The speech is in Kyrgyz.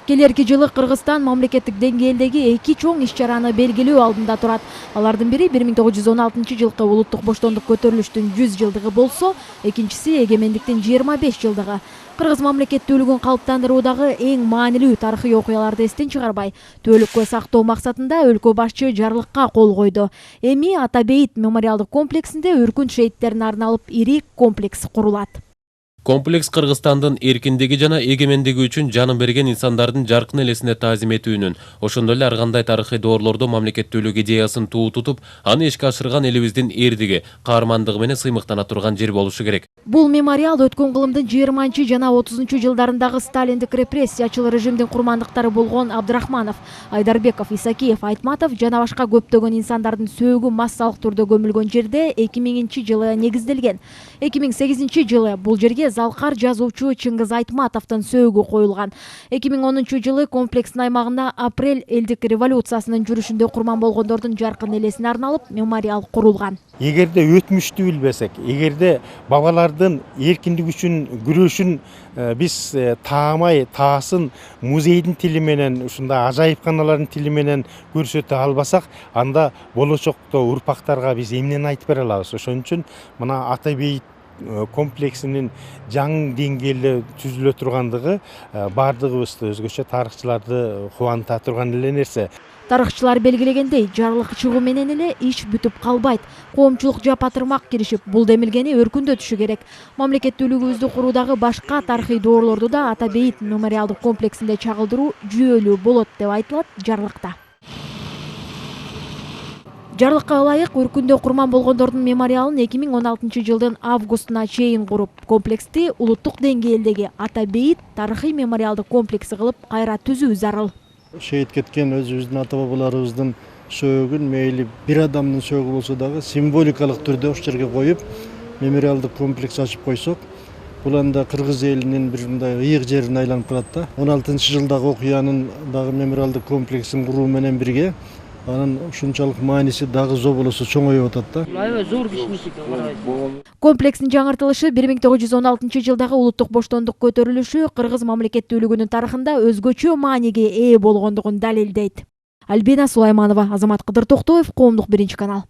Келерки жылы Кыргызстан мамлекеттик деңгээлдеги эки чоң иш-чараны белгилөө алдында турат. Алардын бири 1916 жылкы улуттук боштондук көтөрүлүштүн 100 жылдыгы болсо, экинчиси эгемендиктин 25 жылдыгы. Кыргыз мамлекеттүүлүгүн калыптандыруудагы эң маанилүү тарыхый окуяларды эстен чыгарбай, түбөлүккө сактоо максатында өлкө башчы жарлыкка кол койду. Эми Атабейит мемориалдык комплексинде өркүн шейттерине арналып ири комплекс курулат. Комплекс Кыргызстандын эркиндиги жана эгемендиги үчүн жанын берген инсандардын жаркын элесине таазим этүүнүн, ошондой эле ар кандай тарыхый доорлордо мамлекеттүүлүк идеясын туу тутуп, аны ишке ашырган элибиздин эрдиги, каармандыгы менен сыймыктана турган жер болушу керек. Бул мемориал өткөн кылымдын 20 жана 30 жылдарындагы сталиндик репрессиячыл режимдин курмандыктары болгон Абдрахманов, Айдарбеков, Исакиев, Айтматов жана башка көптөгөн инсандардын сөөгү массалык түрдө көмүлгөн жерде 2000 жылы негизделген. 2008 жылы бул жерге залкар жазуучу Чыңгыз Айтматовдун сөөгү коюлган. 2010 жылы комплекстин аймагында апрель элдик революциясынын жүрүшүндө курман болгондордун жаркын элесине арналып мемориал курулган. Эгерде өтмүштү билбесек, эгерде бабалардын эркиндик үчүн күрөшүн биз таамай, таасын музейдин тили менен, ушундай ажайыпканалардын тили менен көрсөтө албасак, анда болочокто урпактарга биз эмнени айтып бере алабыз? Ошон үчүн мына Атабейит комплексинин жаңы деңгээлде түзүлө тургандыгы бардыгыбызды, өзгөчө тарыхчыларды кубанта турган эле нерсе. Тарыхчылар белгилегендей, жарлык чыгуу менен эле иш бүтүп калбайт. Коомчулук жапатырмак киришип, бул демилгени өркүндөтүшү керек. Мамлекеттүүлүгүбүздү куруудагы башка тарыхый доорлорду да Атабейит мемориалдык комплексинде чагылдыруу жүйөлүү болот деп айтылат жарлыкта. Жарлыкка ылайык өркүндө курман болгондордун мемориалын 2016 жылдын августуна чейин куруп, комплексти улуттук деңгээлдеги Атабейит тарыхый мемориалдык комплекси кылып кайра түзүү зарыл. Шейит кеткен өзүбүздүн ата бабаларыбыздын сөөгүн мейли бир адамдын сөөгү болсо дагы символикалык түрдө ошол жерге коюп, мемориалдык комплекс ачып койсок, бул анда кыргыз элинин бир мындай ыйык жерине айланып калат да. 16 жылдагы окуянын дагы мемориалдык комплексин куруу менен бирге анын ушунчалык мааниси дагы зор болосо чоңоюп атат да. Аябай зор кичинекей карабайт. Комплекстин жаңыртылышы 1916 жылдагы улуттук боштондук көтөрүлүшү Кыргыз мамлекеттүүлүгүнүн тарыхында өзгөчө мааниге ээ болгондугун далилдейт. Альбина Сулайманова, Азамат Кыдыр Токтоев, Коомдук 1 канал.